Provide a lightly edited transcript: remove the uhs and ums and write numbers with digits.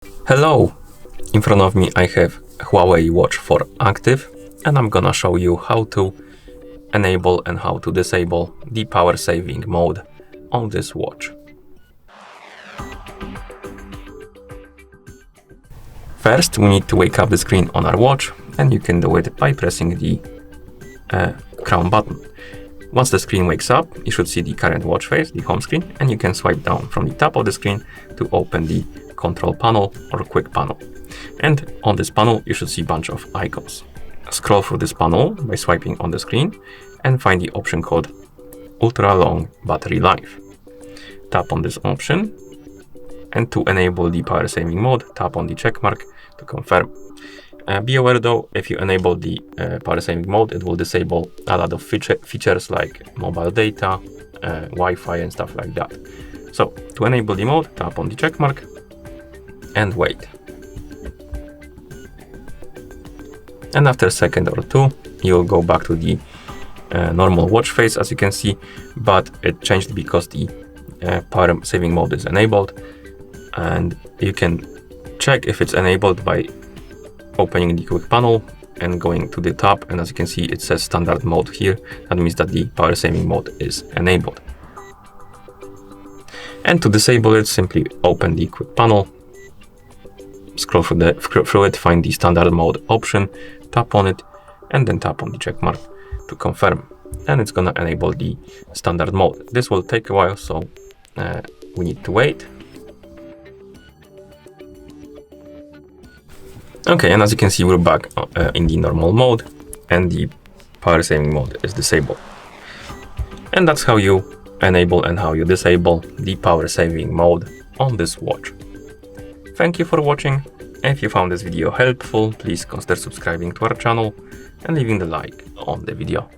Hello! In front of me I have Huawei Watch 4 Active, and I'm gonna show you how to enable and how to disable the power saving mode on this watch. First, we need to wake up the screen on our watch, and you can do it by pressing the crown button. Once the screen wakes up, you should see the current watch face, the home screen, and you can swipe down from the top of the screen to open the control panel or quick panel. And on this panel, you should see a bunch of icons. Scroll through this panel by swiping on the screen and find the option called Ultra Long Battery Life. Tap on this option, and to enable the power saving mode, tap on the check mark to confirm. Be aware though, if you enable the power saving mode, it will disable a lot of features like mobile data, Wi-Fi and stuff like that. So to enable the mode, tap on the check mark and wait. And after a second or two, you'll go back to the normal watch face, as you can see, but it changed because the power saving mode is enabled. And you can check if it's enabled by opening the quick panel and going to the top, and as you can see, it says standard mode here. That means that the power saving mode is enabled. And to disable it, simply open the quick panel, scroll through it, find the standard mode option, tap on it, and then tap on the check mark to confirm. And it's gonna enable the standard mode. This will take a while, so we need to wait. Okay, and as you can see, we're back in the normal mode, and the power saving mode is disabled. And that's how you enable and how you disable the power saving mode on this watch. Thank you for watching. If you found this video helpful, please consider subscribing to our channel and leaving the like on the video.